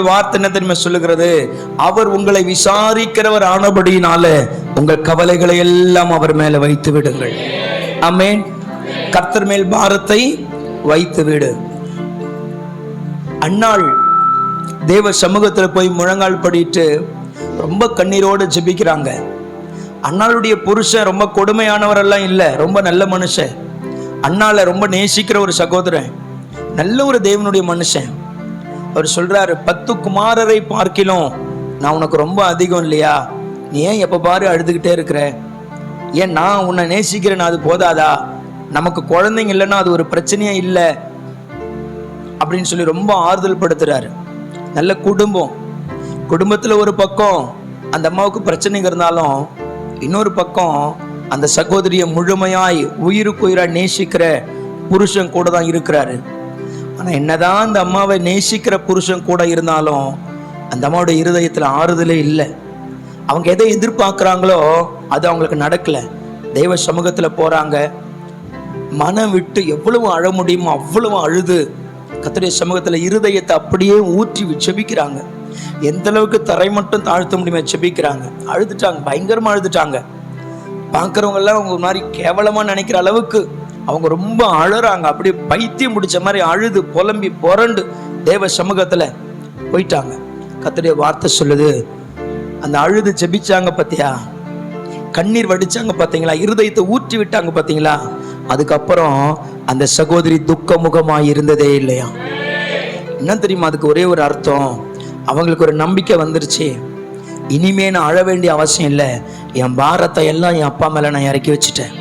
வார்த்தை என்ன தெரியுமா சொல்லுகிறது? அவர் உங்களை விசாரிக்கிறவர் ஆனபடியினால உங்கள் கவலைகளை எல்லாம் அவர் மேல வைத்து விடுங்கள். ஆமென். கர்த்தர் மேல் பாரத்தை வைத்து விடு. அன்னாள் தேவ சமூகத்துல போய் முழங்கால் படிட்டு ரொம்ப கண்ணீரோடு ஜெபிக்கிறாங்க. அன்னாளுடைய புருஷன் ரொம்ப கொடுமையானவர் எல்லாம் இல்லை, ரொம்ப நல்ல மனுஷன். அன்னாளை ரொம்ப நேசிக்கிற ஒரு சகோதரன், நல்ல ஒரு தேவனுடைய மனுஷன். அவர் சொல்றாரு, 10 குமாரரை பார்க்கிலும் நான் உனக்கு ரொம்ப அதிகம் இல்லையா? நீ ஏன் எப்ப பாரு அழுதுகிட்டே இருக்கிற? ஏன் நான் உன்னை நேசிக்கிறேன், அது போதாதா? நமக்கு குழந்தைங்க இல்லைன்னா அது ஒரு பிரச்சனையே இல்லை அப்படின்னு சொல்லி ரொம்ப ஆறுதல் படுத்துறாரு. நல்ல குடும்பத்துல ஒரு பக்கம் அந்த அம்மாவுக்கு பிரச்சனைங்க இருந்தாலும், இன்னொரு பக்கம் அந்த சகோதரியை முழுமையாய் உயிருக்கு உயிரா நேசிக்கிற புருஷன் கூட தான் இருக்கிறாரு. ஆனா என்னதான் அந்த அம்மாவை நேசிக்கிற புருஷன் கூட இருந்தாலும் அந்த அம்மாவுடைய இருதயத்துல ஆறுதலே இல்லை. அவங்க எதை எதிர்பார்க்கிறாங்களோ அது அவங்களுக்கு நடக்கல. தெய்வ சமூகத்துல போறாங்க, மனம் விட்டு எவ்வளவு அழ முடியுமோ அவ்வளவு அழுது கர்த்தருடைய சமூகத்துல இருதயத்தை அப்படியே ஊற்றி செபிக்கிறாங்க. எந்த அளவுக்கு தரை மட்டும் தாழ்த்த முடியுமா செபிக்கிறாங்க. அழுதுட்டாங்க, பயங்கரமா அழுதுட்டாங்க. பார்க்கறவங்க எல்லாம் அவங்க மாதிரி கேவலமா நினைக்கிற அளவுக்கு அவங்க ரொம்ப அழுறாங்க. அப்படியே பைத்தியம் முடிச்ச மாதிரி அழுது புலம்பி புரண்டு தேவ சமூகத்துல போயிட்டாங்க. கர்த்தருடைய வார்த்தை சொல்லுது, அந்த அழுது ஜெபிச்சாங்க பாத்தியா, கண்ணீர் வடிச்சாங்க பாத்தீங்களா, இருதயத்தை ஊற்றி விட்டாங்க பாத்தீங்களா, அதுக்கப்புறம் அந்த சகோதரி துக்க முகமாய் இருந்ததே இல்லையா. என்ன தெரியுமா அதுக்கு ஒரே ஒரு அர்த்தம்? அவங்களுக்கு ஒரு நம்பிக்கை வந்துருச்சு, இனிமே நான் அழ வேண்டிய அவசியம் இல்லை, என் பாரத்தை எல்லாம் என் அப்பா மேல நான் இறக்கி வச்சுட்டேன்,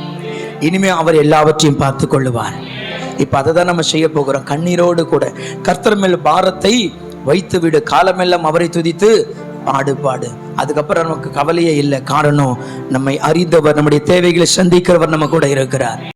இனிமே அவர் எல்லாவற்றையும் பார்த்து கொள்ளுவார். இப்ப அதை தான் நம்ம செய்ய போகிறோம். கண்ணீரோடு கூட கர்த்தர் மேல் பாரத்தை வைத்து விடு. காலமெல்லாம் அவரை துதித்து பாடு. அதுக்கப்புறம் நமக்கு கவலையே இல்லை. காரணம், நம்மை அறிந்தவர், நம்முடைய தேவைகளை சந்திக்கிறவர் நம்ம கூட இருக்கிறார்.